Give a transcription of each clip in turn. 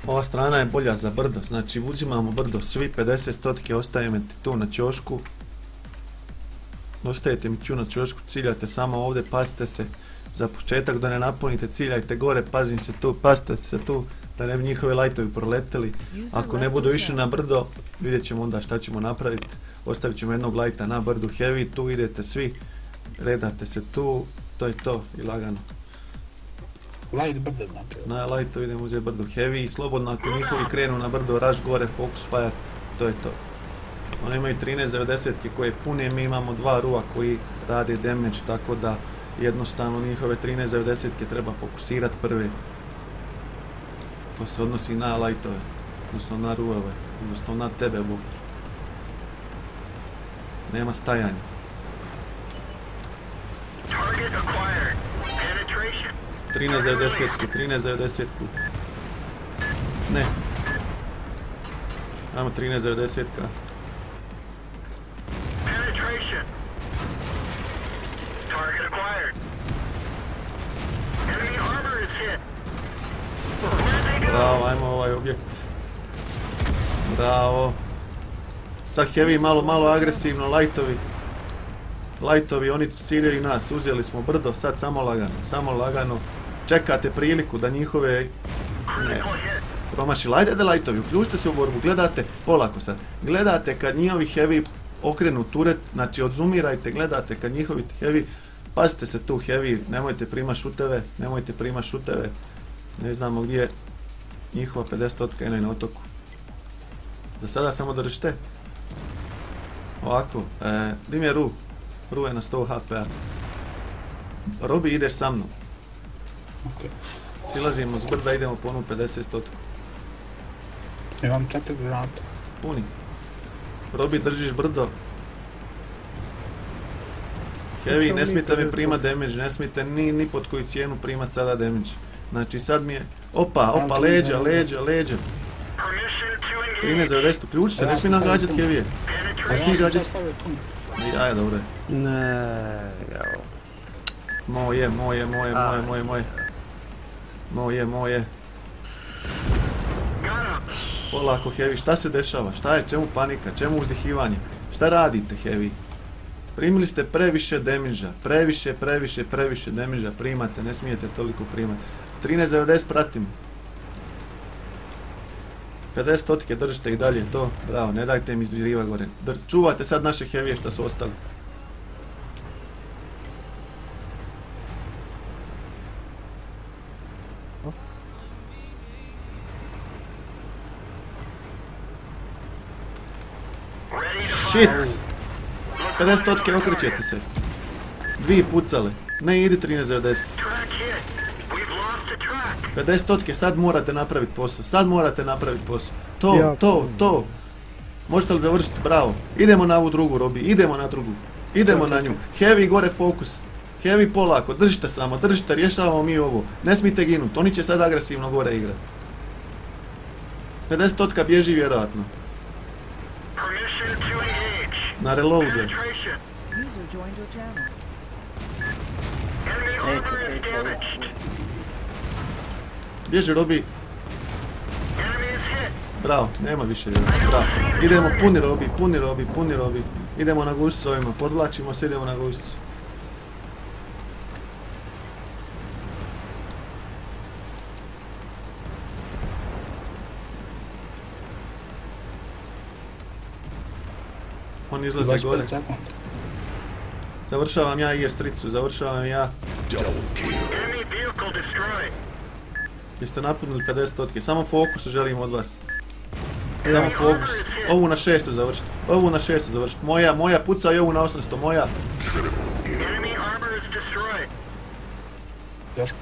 Ova strana je bolja za brdo, znači uzimamo brdo, svi 50 stotke ostajemo tu na ćošku. Ostajete mi tu na ćošku, ciljate samo ovdje, pazite se za početak da ne napunite, ciljajte gore, pazim se tu, pazite se tu, da ne bi njihovi lajtovi proleteli. Ako ne budu išli na brdo, vidjet ćemo onda šta ćemo napraviti. Ostavit ćemo jednog lajta na brdu heavy, tu idete svi, redate se tu, to je to i lagano. Light brdo znači. Na lightu idemo uzeti brdu heavy i slobodno ako njihovi krenu na brdo rush gore, focus fire, to je to. Oni imaju 1390-ke koje pune, mi imamo dva rua koji rade damage, tako da jednostavno njihove 1390-ke treba fokusirati prve. To se odnosi na lightove, odnosno na ruove, odnosno na tebe, Boki. Nema stajanja. 1390-ku, 1390-ku. Ne. Ajmo 1390-ka. Bravo, ajmo ovaj objekt. Bravo. Sad heavy malo agresivno, lightovi, oni ciljaju nas, uzeli smo brdo, sad samo lagano. Čekate priliku da njihove... Ne, promašili. Ajde da lightovi, uključite se u borbu, gledate, polako sad, gledate kad njihovi heavy okrenu turet, znači odzumirajte, gledate kad njihovi heavy, pazite se tu heavy, nemojte prima šuteve, ne znamo gdje je njihova 50-otka je na otoku. Do sada samo držite. Ovako, di mi je Ru? Ru je na 100 HP-a. Robi, ideš sa mnom. Silazimo s brda, idemo po onu 50-stotku. Imam 4 granata. Puni. Robi, držiš brdo. Heavy, ne smijete mi primat damage, ne smijete ni pod koju cijenu primat sada damage. Znači sad mi je... Opa, leđa. 1390, uključi se, ne smije nam gađat heavy. Ne smije gađat... Jaja, dobro je. Ne, jao. Moje. Polako heavy, šta se dešava? Šta je? Čemu panika? Čemu uzdihivanje? Šta radite heavy? Primili ste previše damage-a, previše damage-a primate, ne smijete toliko primati. 1390 pratim. 50 stotike, držite ih dalje, to, bravo, ne dajte im izviriva gore. Čuvate sad naše heavy što su ostali. Shit! 50 stotike, okrećete se. Dvije pucale. Ne, idi 1390. 50 stotike, sad morate napraviti posao. To. Možete li završiti? Bravo. Idemo na ovu drugu, Robi. Idemo na nju. Heavy gore fokus. Heavy polako. Držite, rješavamo mi ovo. Ne smijete ginuti. Oni će sad agresivno gore igrati. 50 stotka bježi vjerojatno. Na reloadu. Bježi, Robi. Bravo, nema više vjerojatno. Bravo. Idemo, puni Robi. Idemo na gušcu ovima, podvlačimo se, idemo na gušcu. On izlazi gore. Završavam ja IS-tricu, Jeste napunili 50 stotke, samo fokus želim od vas. Samo fokus. Ovu na 600 završiti. Moja puca i ovu na 800, moja. Još 5.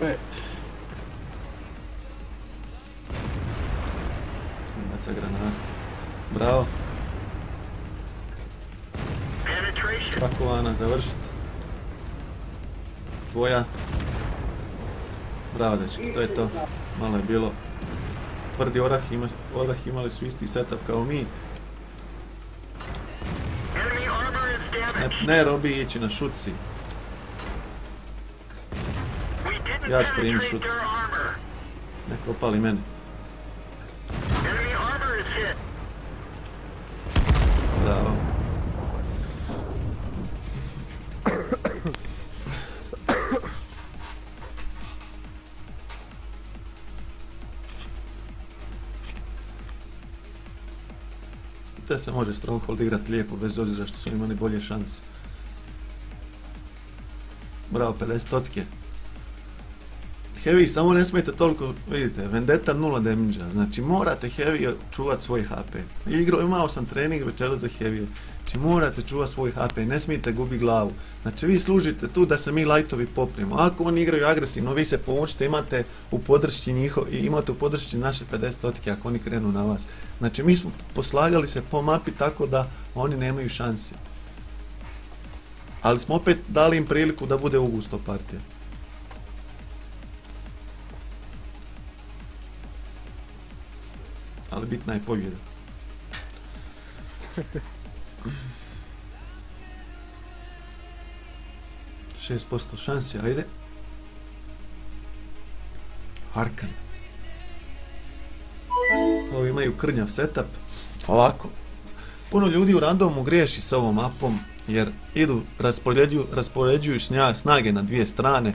Smijem baca granate. Bravo. Krakovana, završiti. Tvoja. Bravo, dečki, to je to. Malo je bilo tvrdi orah, imali su isti setup kao mi. Ne, Robi, ići na šut si. Ja ću primiti šut. Neko opali mene. sve se može Stronghold igrat lijepo, bez obzira što su imali bolje šanse. Bravo, 50-totke. Heavy, samo ne smijete toliko, vidite, Vendetta 0 damage-a, znači morate Heavy čuvat svoj HP. Imao sam trening večeras za Heavy, znači morate čuvat svoj HP, ne smijete gubi glavu. Znači vi služite tu da se mi lightovi popnemo. Ako oni igraju agresivno, vi se povučite, imate u podršci naše 50-totke ako oni krenu na vas. Znači mi smo poslagali se po mapi tako da oni nemaju šanse. Ali smo opet dali im priliku da bude ugusto partija. Ali bitna je pobjeda. 6% šansi, ajde. Harkan. Ovi imaju krnjav setup. Ovako. Puno ljudi u randomu griješi s ovom mapom jer raspoređuju snage na dvije strane.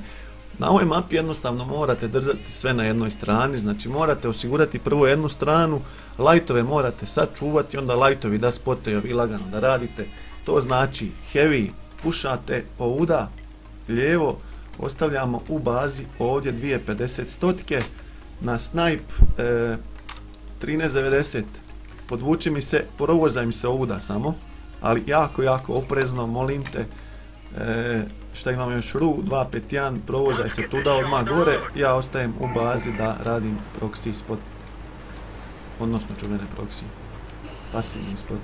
Na ovoj mapi jednostavno morate držati sve na jednoj strani, znači morate osigurati prvo jednu stranu, lightove morate sačuvati, onda lightovi da spotaju, vi lagano da radite. To znači heavy pušate ovuda, lijevo, ostavljamo u bazi ovdje 250 stotke, na snipe 1390, podvuči mi se, provozaj mi se ovuda samo, ali jako oprezno, molim te. Šta imamo još, ru 251, provozaj se tuda odmah gore, ja ostajem u bazi da radim proxy spot, odnosno čuvene proxy, pasivni spot.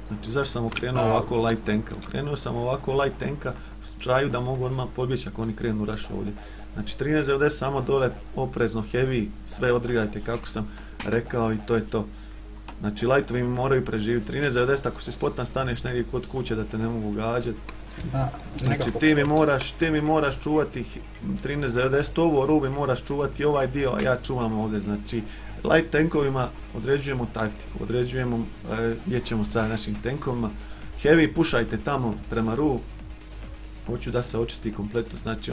Znači zašto sam okrenuo ovako light tanka? Okrenuo sam ovako light tanka u slučaju da mogu odmah pobjeći ako oni krenu rush ovdje. Znači 1390 samo dole, oprezno, heavy, sve odrigajte kako sam rekao i to je to. Znači lightovi mi moraju preživjeti. 1390 ako se spotan staneš negdje kod kuće da te ne mogu gađati. Znači ti mi moraš čuvati 1390 ovo, Rubi moraš čuvati ovaj dio, a ja čuvam ovdje. Znači light tankovima određujemo taktiku, određujemo gdje ćemo sa našim tankovima. Heavy pušajte tamo prema Ru. Hoću da se očisti kompletno, znači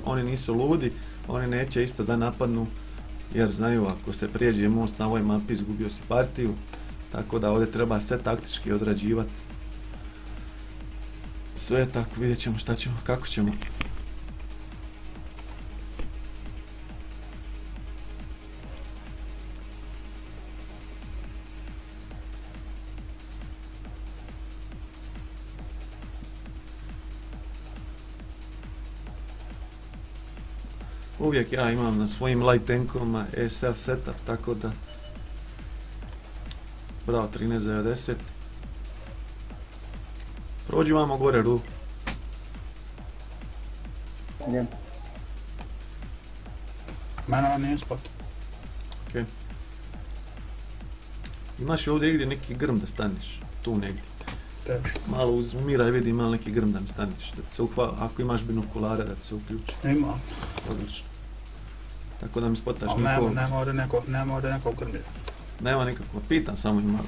oni nisu ludi, oni neće isto da napadnu, jer znaju ako se prijeđe most na ovoj mapi izgubio si partiju, tako da ovdje treba sve taktički odrađivati. Sve tako, vidjet ćemo šta ćemo, kako ćemo. Uvijek ja imam na svojim light tankovima SL setup, tako da... Bravo, 1390. Prođi vamo gore, Ru. Mene vam nije spot. Ok. Imaš ovdje gdje neki grm da staniš, tu negdje. Malo uzumiraj, vidi ima li neki grm da mi staniš, da se ako imaš binokulare da ti se uključi. Imam. Odlično. Tako da mi spotaš nikog. Nema ovdje nekog grmlja. Nema nikakva, pitam samo ima.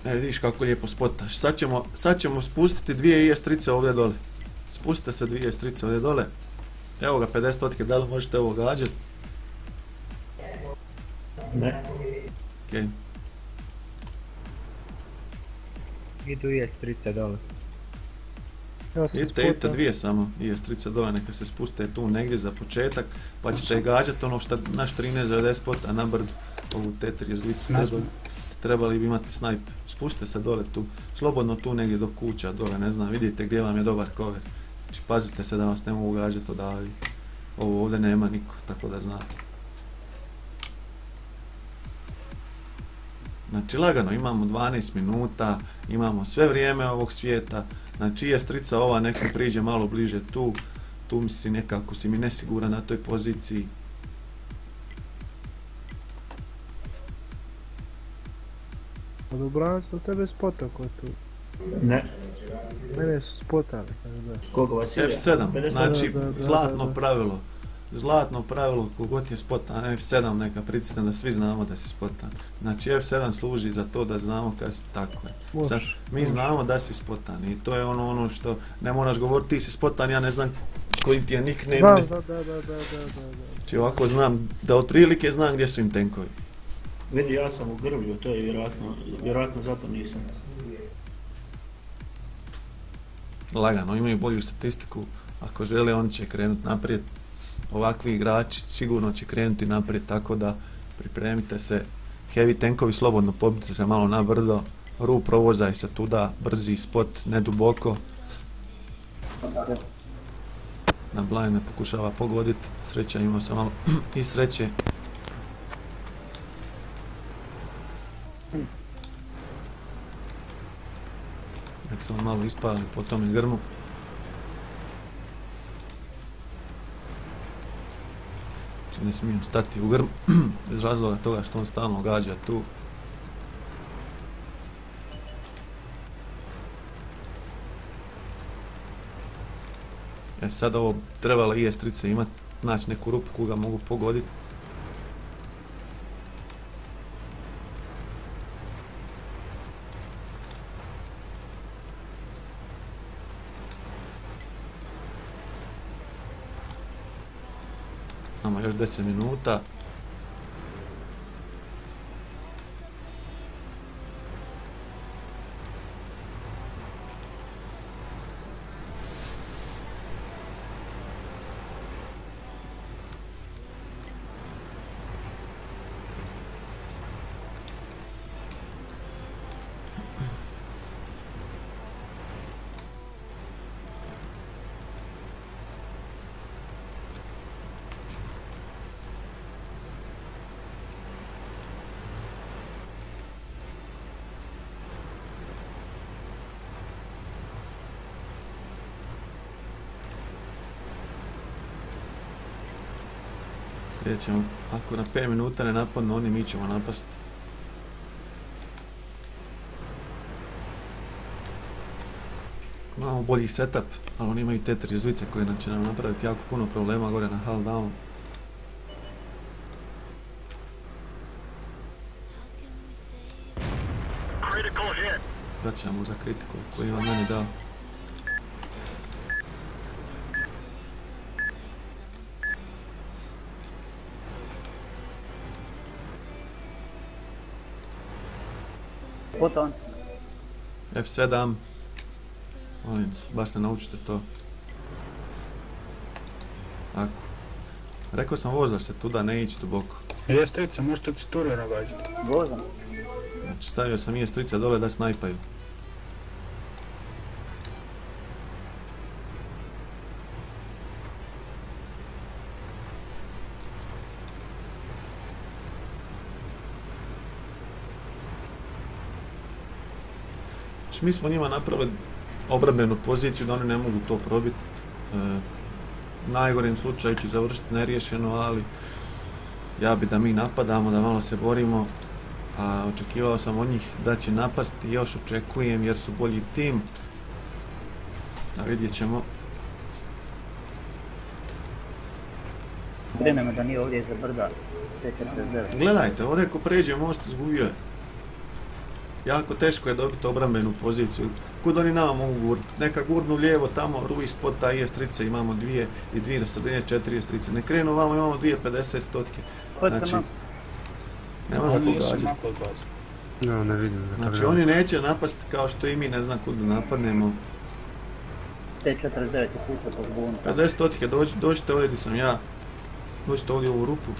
Vidiš kako lijepo spotaš. Sad ćemo spustiti dvije IS-trice ovdje dole. Spustite se dvije IS-trice ovdje dole. Evo ga 50 stotke, da li možete ovo gađati? Ne. Okej. Idu IS-trice dole. Idite dvije samo IS-trice dole, neka se spuste tu negdje za početak, pa ćete gađati ono što naš 1390 spota na brdu, ovu T-30 trebali bi imati snipe. Spustite se dole tu, slobodno tu negdje do kuća dole, ne znam, vidite gdje vam je dobar cover. Znači pazite se da vas ne mogu gađati odavde. Ovo ovdje nema niko, tako da znate. Znači lagano, imamo 12 minuta, imamo sve vrijeme ovog svijeta. Znači IS-trica ova neka priđe malo bliže tu mi si nekako si mi nesiguran na toj poziciji. Od obranac od tebe spota ko tu? Ne. Mene su spotali, kaže da. Koliko vas je? F7, znači Da. zlatno pravilo kogod je spotan, F7 neka pritisne da svi znamo da si spotan. Znači F7 služi za to da znamo kad si, tako je. Sad, mi znamo da si spotan i to je ono što ne moraš govoriti ti si spotan, ja ne znam koji ti je nickname. Znam, da. Znači ovako znam, da otprilike znam gdje su im tenkovi. Vidi, ja sam u grblju, to je vjerojatno zato nisam. Lagano, imaju bolju statistiku, ako žele oni će krenuti naprijed. Ovakvi igrači sigurno će krenuti naprijed, tako da pripremite se. Heavy tankovi slobodno pobite se malo na brdo, ru provozaj se tuda, brzi spot, ne duboko. Na blind me pokušava pogoditi, sreća imao sam malo i sreće. Nek sam malo ispali po tome grmu. Ne smijem stati u grm iz razloga toga što on stalno gađa tu. Sad ovo trebala IS-3 imati, naći neku rupu koju ga mogu pogoditi. Imamo još 10 minuta. Vidjet ćemo, ako na 5 minuta ne napadnu oni, mi ćemo napast. Imamo bolji setup, ali oni imaju te 3 zvice koje će nam napraviti jako puno problema gore na hull down. Vraćamo za kritiku koju je on meni dao. Potom. F7. Molim, baš se naučite to. Tako. Rekao sam vozaš se tuda, ne ići duboko. IS-3, možete cituru nagađati. Vozam. Znači stavio sam IS-3 dole da snajpaju. Mi smo njima napravili obrambenu poziciju da oni ne mogu to probiti. U najgorem slučaju će završiti neriješeno, ali ja bi da mi napadamo, da malo se borimo. A očekivao sam od njih da će napasti, još očekujem jer su bolji tim. A vidjet ćemo. Brine me da nije ovdje iza brda. T49. Gledajte, ovdje ko pređe most izgubio je. Jako teško je dobiti obrambenu poziciju. Kud oni nama mogu gurnuti? Neka gurnu lijevo tamo, ruvi spot ta IS-3, imamo dvije i dvije na sredine, 4 IS-3. Ne krenu ovamo, imamo 2,50 stotke. Znači, nema da pogađati. No, ne vidim. Znači oni neće napasti kao što i mi ne znam kud da napadnemo. T49 je puta po zbunu. 50 stotke, dođite ovdje gdje sam ja. Dođite ovdje u ovu rupu.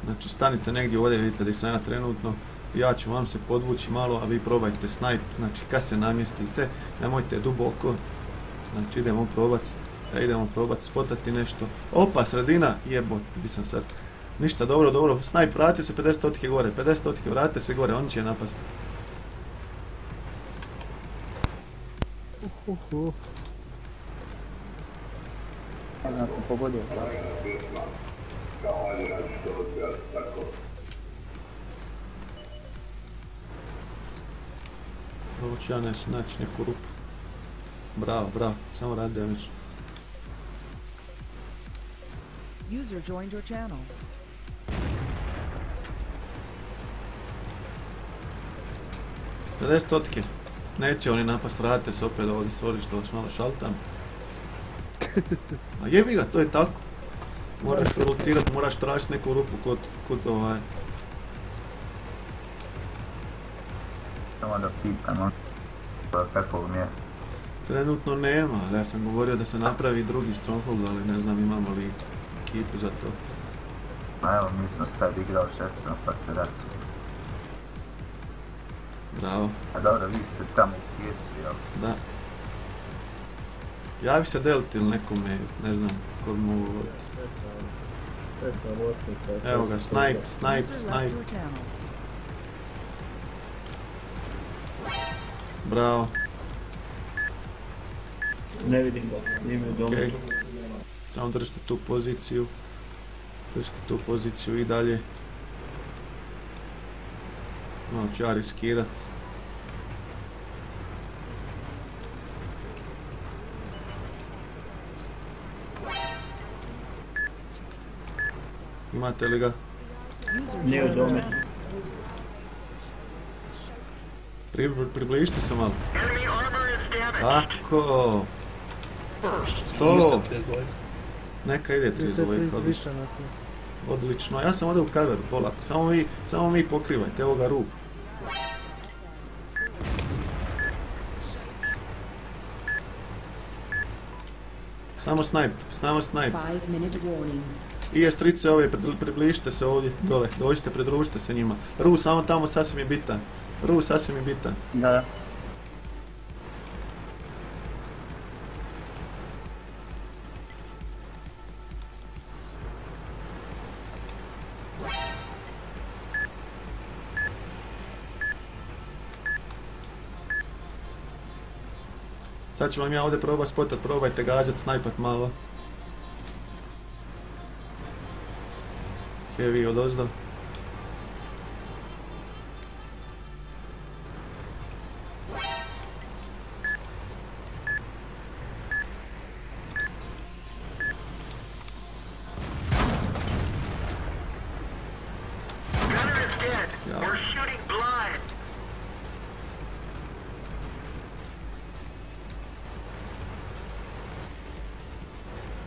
Znači stanite negdje ovdje, vidite da sam ja trenutno, ja ću vam se podvući malo, a vi probajte snajp, znači kad se namjestite, nemojte duboko, znači idemo probati spotati nešto. Opa, sredina, jebot, gdje sam sad, ništa, dobro, snajp, vrati se 50 stotike gore, 50 stotike, vrate se gore, oni će napasti. Ja sam pogodio. Ovo ću ja naći neku rupu. Bravo, samo radi damage. User joined your channel. 50 totke. Neće oni napast, vratite se opet ovdje, sorry što vas malo šaltam. A jebi ga, to je tako. Moraš provocirat, moraš tražiti neku rupu kod ovaj... Samo da pitam, kakvog mjesta? Trenutno nema, ali ja sam govorio da se napravi drugi Stronghold, ali ne znam imamo li ekipu za to. Ma evo, mi smo sad igrali 6 pa se rasu. Bravo. A dobro, vi ste tamo u Kijecu, jel? Da. Javi se Delta ili nekome, ne znam, ko bi mogu govoriti. Evo ga, snipe. User left your channel. Bravo. Ne vidim ga, nije mi u domu. Okej. Samo držite tu poziciju. Držite tu poziciju i dalje. Malo ću ja riskirat. Imate li ga? User Nije u joined your domu. channel. Približite se malo. Tako. To. Ništa te dvojke. Neka ide 32, Više na to. odlično. Ja sam ovdje u coveru, polako. Samo vi pokrivajte, evo ga rub. Samo snipe. I jestrice ove, približite se ovdje, dole, dođite, pridružite se njima. Ru, samo tamo sasvim je bitan. Da. Sad ću vam ja ovdje probat spotat, probajte gađat, snajpat malo. Heavy odozdo.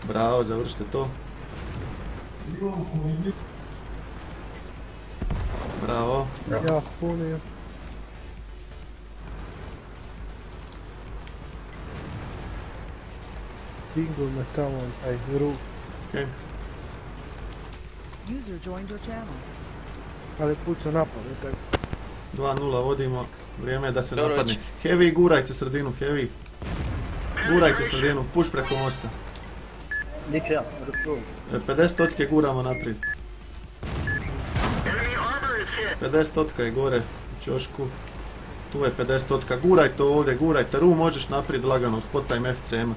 Bravo, završite to. Bravo. Ja punio. Bingo me tamo, taj rug. Okej. User joined your channel. Ali pucao napad, je tako. 2-0 vodimo. Vrijeme je da se napadne. Heavy, gurajte sredinu, Heavy. Gurajte sredinu, push preko mosta. Di ću ja? Rusu. 50 totke guramo naprijed. 50 totka je gore u ćošku. Tu je 50 totka. Gurajte ovdje, gurajte. Ru, možeš naprijed lagano, spotaj FCM-a.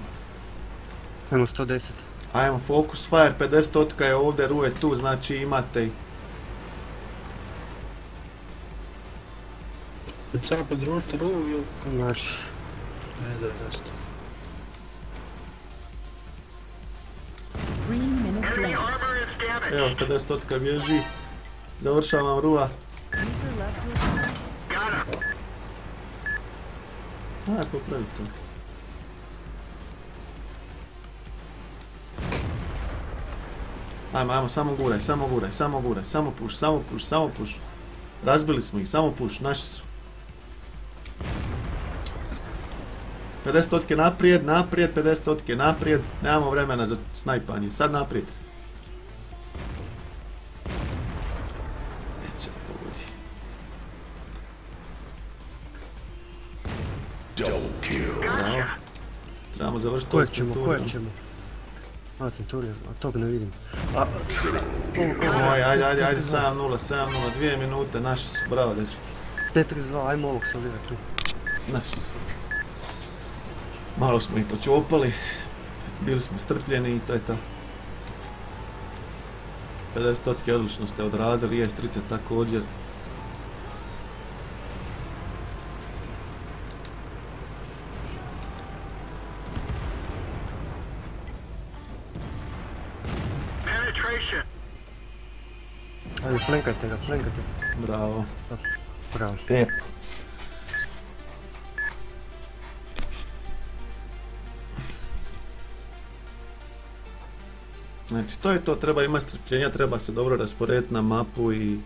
Ajmo 110. Ajmo, focus fire, 50 totka je ovdje, Ru je tu, znači imate i... Sada podružite ruvu ili... Znači, Ne da, nešto. 3 minutes left. Evo, 50 totka bježi. Završavam Rua. User left your channel. Popravi to. Ajmo, samo guraj, samo push. Razbili smo ih, samo push, naši su. 50 totke naprijed, 50 totke naprijed, nemamo vremena za snajpanje, sad naprijed. Neće pogodi. Bravo. Trebamo završiti kojeg ćemo? A, Centurion, a tog ne vidim. Ajde, 7-0, 2 minute, naši su, bravo dečki. T32, ajmo ovog solirati tu. Naši su. Malo smo ih počopali, bili smo strpljeni i to je to. 50 totke odlično ste odradili, jestrice također. Ajde, flankajte ga. Bravo. Bravo. Lijepo. Znači, to je to, treba imati strpljenja, treba se dobro rasporediti na mapu i...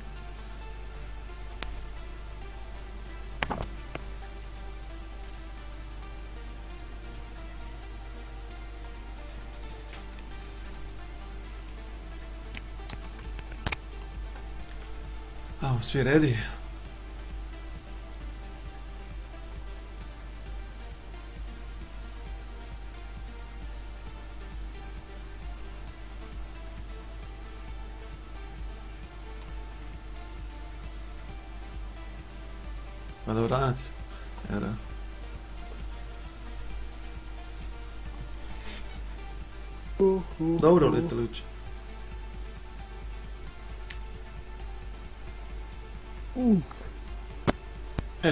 Evo, svi ready? Padobranac, era. Dobro, Letelić.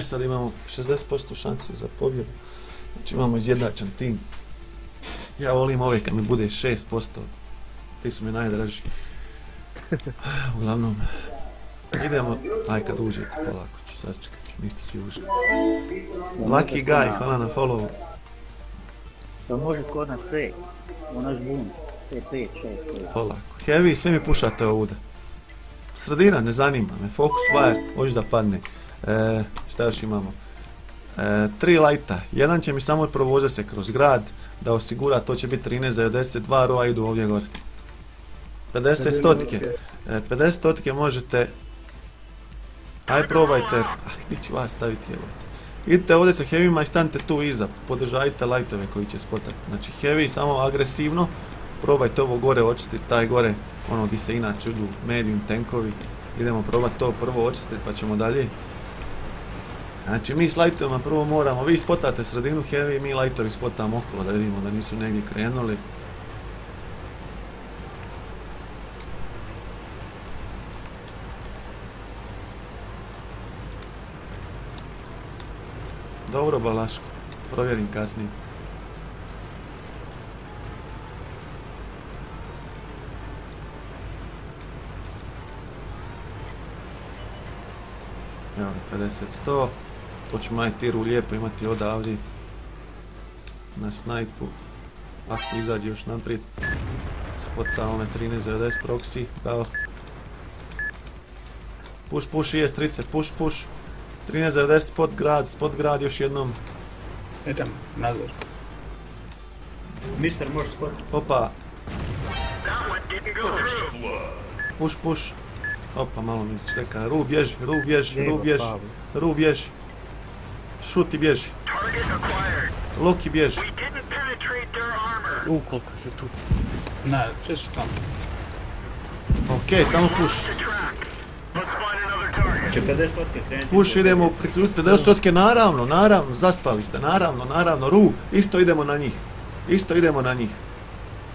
Sad imamo 60% šanse za pobjedu. Znači imamo izjednačan tim. Ja volim ove kad mi bude 6%. Ti su mi najdraži. Uglavnom, idemo, aj kad uđete polako ću, sačekat ću, niste svi ušli. Lucky Guy, hvala na followu. To može kod na C, u naš bun, C5, 6, 5. Polako. Heavy, sve mi pušate ovuda. Sredina, ne zanima me. Focus fire, hoće da padne. Šta još imamo? 3 lighta. Jedan će mi samo provoze se kroz grad da osigura, to će biti 13 za 92 roa, idu ovdje gore. 50 stotike. 50 stotike možete... Aj probajte. Gdje ću vas staviti jebate? Idite ovdje sa heavyma i stanite tu iza. Podržajte lightove koji će spotati. Znači heavy samo agresivno. Probajte ovo gore očistiti, taj gore. Ono gdje se inače idu medium tankovi. Idemo probati to prvo očistiti pa ćemo dalje. Znači mi s lightovima prvo moramo, vi spotate sredinu heavy, mi lightovi spotamo okolo da vidimo da nisu negdje krenuli. Dobro Balaško, provjerim kasnije. Evo 50-100, to ću maj tiru lijepo imati odavdje na snajpu, ako izađe još naprijed. Spota ome 13-90 proxy, bravo. Push, push, IS-30, push, push. 13-90 spot grad još jednom. Idem, nazad. Mister, možeš spot. Opa. Push, push. Opa, malo mi šteka. Ru, bježi, Ru, bježi, Ru, bježi. Ru, bježi. Šuti, bježi. Loki, bježi. Koliko ih je tu. Ne, sve su tamo. Okej, samo push. Će 50 stotke krenuti. Push, idemo priključiti 50 stotke, naravno, zaspali ste, naravno, Ru, isto idemo na njih. Isto idemo na njih.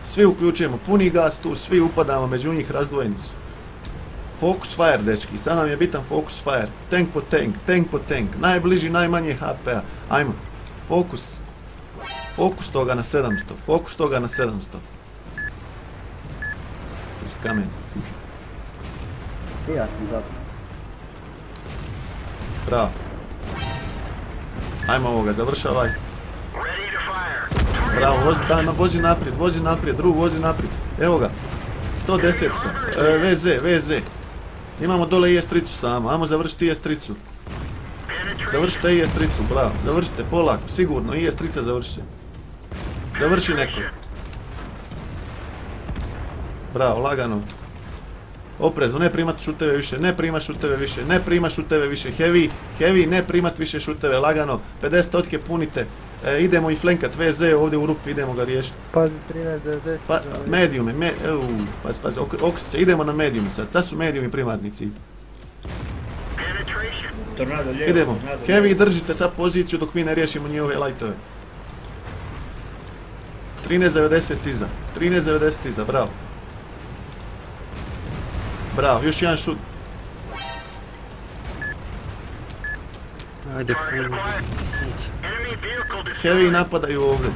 Svi uključujemo, puni gas tu, svi upadamo, među njih razdvojeni su. Focus fire, dečki, sad nam je bitan focus fire. Tank po tank, tank po tank. Najbliži, najmanje HP-a. Ajmo. Fokus. Fokus toga na 700. Fokus toga na 700. Iz kamen. Ja sam zato. Bravo. Ajmo ovoga, završavaj. Bravo, vozi naprijed, Ru, vozi naprijed. Evo ga. 110-ka. VZ. Imamo dole IS-tricu samo, ajmo završiti IS-tricu. Završite IS-tricu, bravo. Završite polako, sigurno, IS-trica završi. Završi neko. Bravo, lagano. Oprezno, ne primat šuteve više, ne primat šuteve više, heavy, ne primat više šuteve, lagano. 50 stotke punite. Idemo i flankat VZ ovdje u rupi, idemo ga riješiti. Pazi, 13-90. Pa, mediume, pazi, okri se, idemo na mediume sad su mediumi primarni cilj. Tornado lijevo. Idemo, heavy držite sad poziciju dok mi ne riješimo njihove lightove. 13-90 iza, bravo. Bravo, još jedan šut. Ajde, puno sunce. Heavy napadaju ovdje.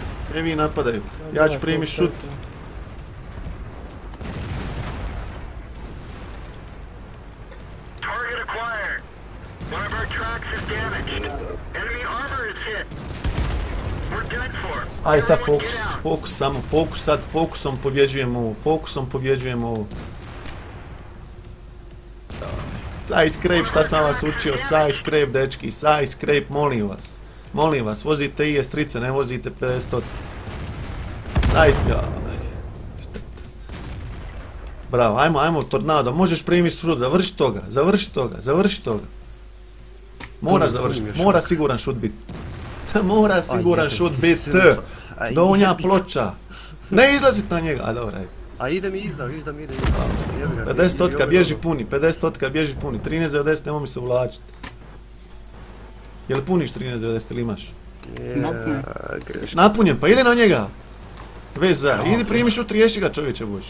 Ja ću primit šut. Aj sad fokus samo, fokus sad, fokusom pobjeđujemo ovo. Saj scrape, šta sam vas učio, saj scrape dečki, saj scrape, molim vas, vozite IS-trice, ne vozite 50. Saj scrape. Bravo, ajmo tornado, možeš primiti šut, završi toga. Mora završiti, mora siguran šut biti. Mora siguran šut biti. Donja ploča. Ne izlazit na njega, a dobro, ajde. A ide mi iza, viš da mi ide 50 otka bježi puni, 13.90 nemoj mi se uvlačiti. Jel puniš 13.90 ili imaš? Napunjen, pa ide na njega. Veza, idi primi šut, riješi ga čovječe boži.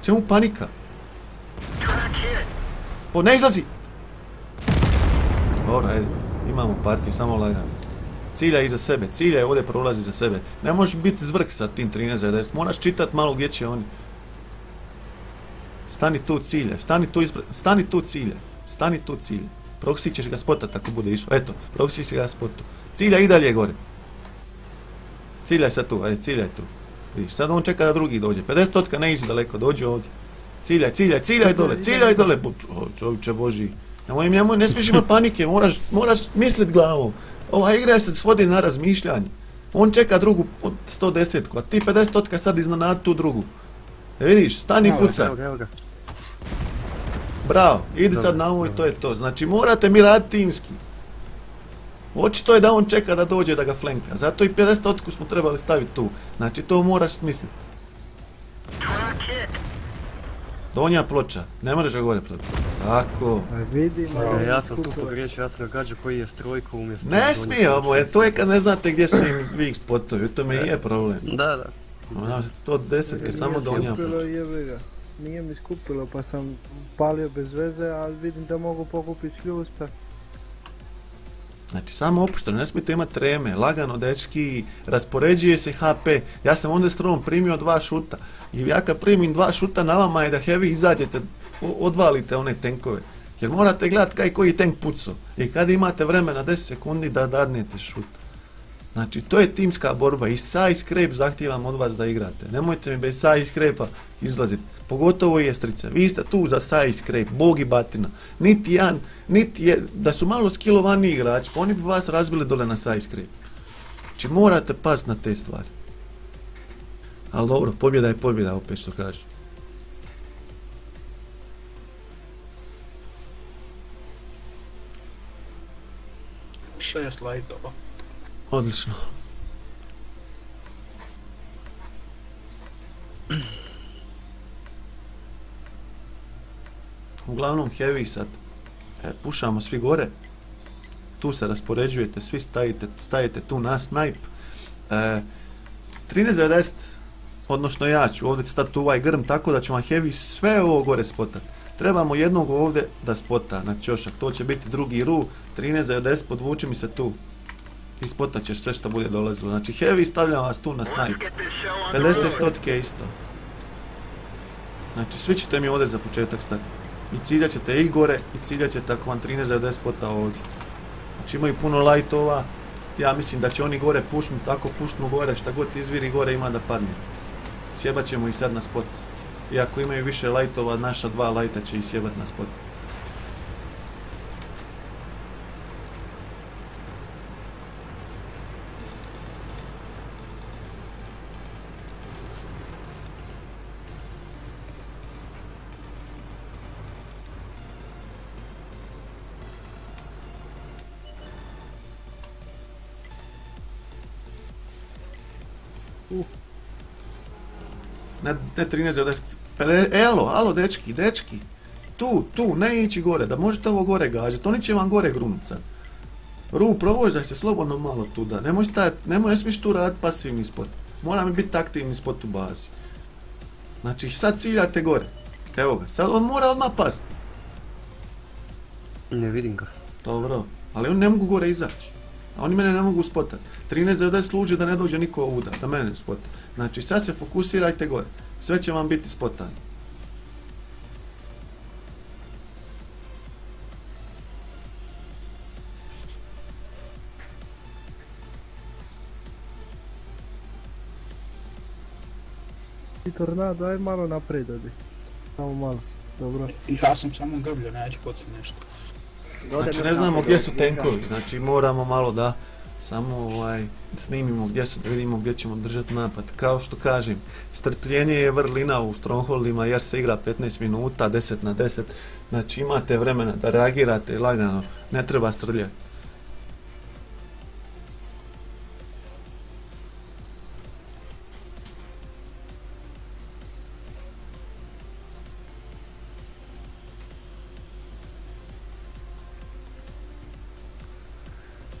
Čemu panika? Po, ne izlazi! Dobro, ajde, imamo partiju, samo lagano. Ciljaj iza sebe, ciljaj ovdje prolazi za sebe. Ne možeš biti zvrh sa tim 13.90, moraš čitat malo gdje će oni. Stani tu ciljaj, stani tu ciljaj. Proxy ćeš ga spotat ako bude išao, eto, Proxy će ga spotu. Ciljaj i dalje gore. Ciljaj sad tu, ajde, ciljaj tu. Vidiš, sad on čeka da drugi dođe. 50 totka ne izi daleko, dođi ovdje. Ciljaj dole. Čovječe boži. Ne smiješ imati panike, moraš mislit glavom. Ova igra se svodi na razmišljanje. On čeka drugu 110-ku, a ti 50 totka sad iznenad tu drugu. Vidiš, stani i pucaj. Bravo, idi sad na ovo i to je to. Znači morate mi raditi timski. Očito je da on čeka da dođe da ga flenka. Zato i 50 totku smo trebali staviti tu. Znači to moraš smisliti. Donja ploča, ne možeš ga gore protiv. Tako. Ja sam tu pogriješio, ja sam ga gađao koji je strojku umjesto... Ne smije ovo, to je kad ne znate gdje su im weak spotovi, to mi je problem. Da. To 10 je samo donja ploča. Nije mi skupilo pa sam palio bez veze, ali vidim da mogu pokupiti šljuz pa... Znači samo opušteno, ne smijete imati treme, lagano dečki, raspoređuje se HP. Ja sam onda strom primio 2 šuta i ja kad primim 2 šuta na vama je da heavy izađete, odvalite one tenkove. Jer morate gledati kaj koji tank pucao i kad imate vremena 10 sekundi da dadnete šut. Znači to je timska borba i saj scrape zahtijevam od vas da igrate. Nemojte mi bez saj scrape-a izlaziti. Pogotovo IS-trice. Vi ste tu za saj scrape, bog i batina. Da su malo skillovani igrači, pa oni bi vas razbili dole na saj scrape. Znači morate pasti na te stvari. Ali dobro, pobjeda je pobjeda, opet što kažem. Šest lajtova. Odlično. Uglavnom heavy sad. Pušamo svi gore. Tu se raspoređujete, svi stajete tu na snipe. 13.90, odnosno ja ću ovdje stati u ovaj grm tako da ću vam heavy sve ovo gore spotati. Trebamo jednog ovdje da spota na ćošak, to će biti drugi ru. 13.90, podvuči mi se tu. I spotat ćeš sve što bude dolazilo. Znači heavy stavljam vas tu na snipe. 50 stotke isto. Znači svi ćete mi ovdje za početak stati. I ciljat ćete i gore i ciljat ćete ako vam 13.90 spota ovdje. Znači imaju puno lightova. Ja mislim da će oni gore pušnut, ako pušnu gore, šta god izviri gore ima da padne. Sjebat ćemo ih sad na spot. I ako imaju više lightova, naša 2 lighta će ih sjebat na spot. Ne 13.90. Alo, dečki. Tu, ne ići gore, da možete ovo gore gađati. Oni će vam gore grunut sad. Ru, provožaj se slobodno malo tu da. Ne smiješ tu raditi pasivni spot. Mora mi biti aktivni spot u bazi. Znači, sad ciljate gore. Evo ga, sad on mora odmah past. Ne vidim ga. Dobro, ali oni ne mogu gore izaći. A oni mene ne mogu spotati. 13.90 služi da ne dođe niko ovuda, da mene ne spota. Znači sad se fokusirajte gore. Sve će vam biti spotano. I tornado, aj malo naprijed odi. Samo malo, dobro. Ja sam samo grbljo, neću poći nešto. Znači ne znamo gdje su tenkovi, znači moramo malo da samo snimimo gdje su, da vidimo gdje ćemo držati napad. Kao što kažem, strpljenje je vrlina u Strongholdima jer se igra 15 minuta, 10 na 10, znači imate vremena da reagirate lagano, ne treba strljati.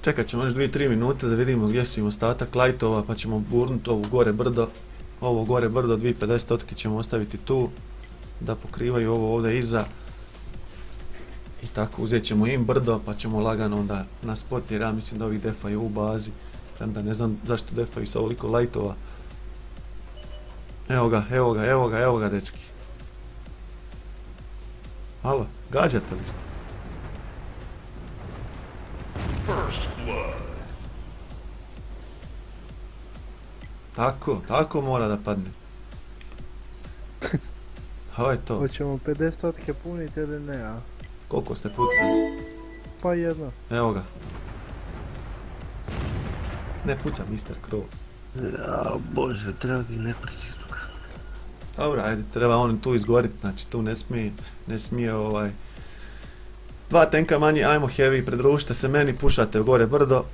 Čekat ćemo još 2-3 minute da vidimo gdje su im ostatak lightova pa ćemo burnuti ovo gore brdo 250 ćemo ostaviti tu da pokrivaju ovo ovdje iza i tako uzet ćemo im brdo pa ćemo lagano onda na spot jer ja mislim da ovih defaju u bazi, premda ne znam zašto defaju sa ovoliko lightova. Evo ga dečki. Halo, gađate li što? Tako mora da padne. Ovo je to. Hoćemo 50 puniti ili ne, a? Koliko ste pucali? Pa jedno. Evo ga. Ne puca Mr. Crow. Ja, bože, dragi, nepreciznog. Dobro, ajde, treba on tu izgoriti, znači tu ne smije Dva tenka manje, ajmo heavy, pridružite se meni, pušate u gore brdo.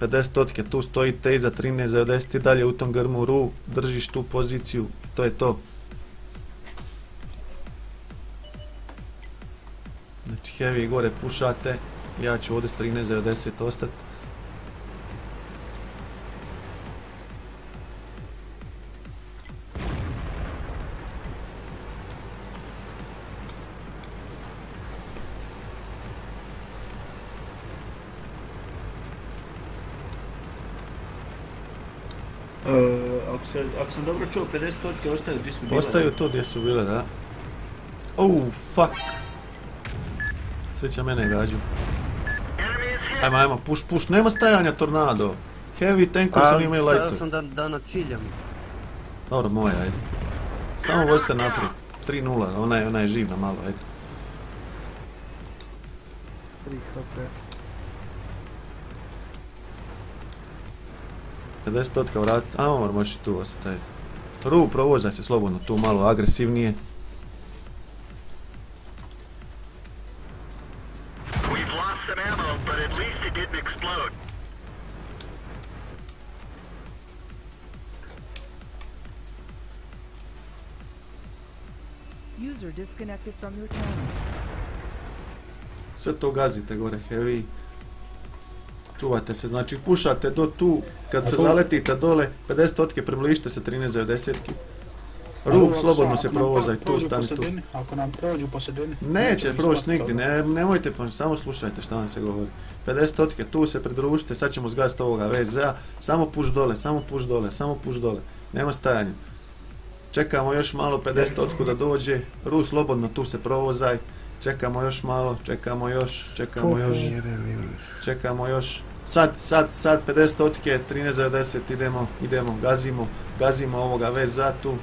50 tu stojite iza 13-90 i dalje u tom grmu ru, držiš tu poziciju, to je to. Znači heavy gore pušate, ja ću ovdje s 13-90 ostati. Ako sam dobro čuo, 50 ostaju gdje su bile. Ostaju to gdje su bile, da. Fuck. Sve će mene gađu. Ajmo, push, nema stajanja tornado. Heavy tankovi su imaju lightovi. Stajao sam da naciljam. Dobro, moj, ajde. Samo vozite naprijed. 3-0, ona je živna malo, ajde. 3 HP. 50 vratiti, možeš tu ostati, ajde. Ru, provozaj se slobodno tu malo agresivnije. User disconnected from your channel. Sve to gazite gore, heavy. Čuvate se, znači pušate do tu, kad se zaletite dole, 50 približite se 13-90. Ru, slobodno se provozaj, tu stani tu. Ako nam prođu po sredini... Neće proći nigdje, nemojte, samo slušajte šta vam se govori. 50 tu se pridružite, sad ćemo zgaziti ovoga VZ-a, samo push dole, nema stajanja. Čekamo još malo 50 da dođe, Ru, slobodno tu se provozaj. Čekamo još malo, čekamo još. Sad 50 13-90, idemo, gazimo ovoga VZ tu.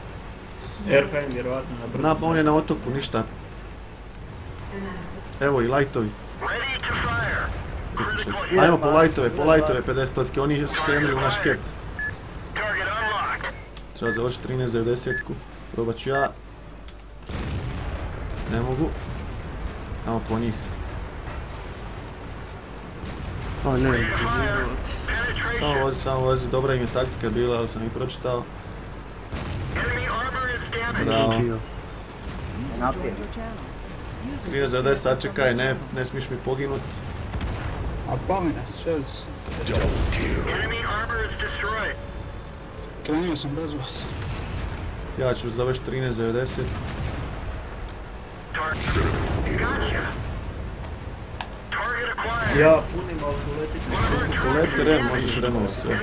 RPM vjerovatno na brdu. On je na otoku, ništa. Evo i lightovi. Ajmo po lightove 50, oni su skrenuli u naš cap. Treba završiti 13-90-ku, probat ću ja. Ne mogu. Ajmo po njih. Samo vozi, dobra im je taktika bila, ali sam ih pročitao. Bravo. 13-10, sad čekaj, ne smiješ mi poginut. A pomine, sve... Krenio sam bez vas. Ja ću završiti 13-90. Ja punim, ali ću letiti. Uleti rem, možeš removati sve.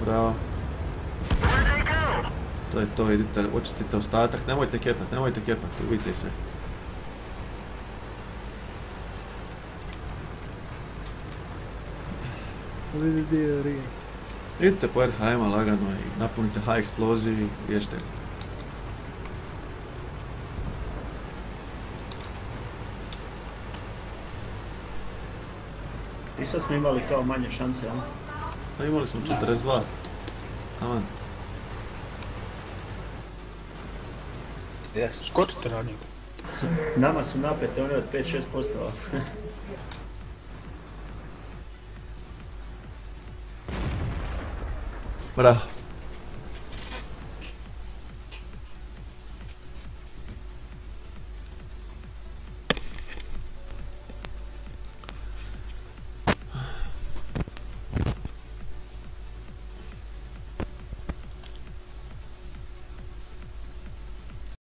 Bravo. To je to, idite, očistite ostatak, nemojte kepat, ubijte se. Vidi gdje je Rin. Idite po RHM-a lagano i napunite high eksploziju i riješite ga. I sad smo imali kao manje šanse, jel? Pa imali smo 42. Aman. Skočite radnik. Nama su napete one od 5-6%. Bravo.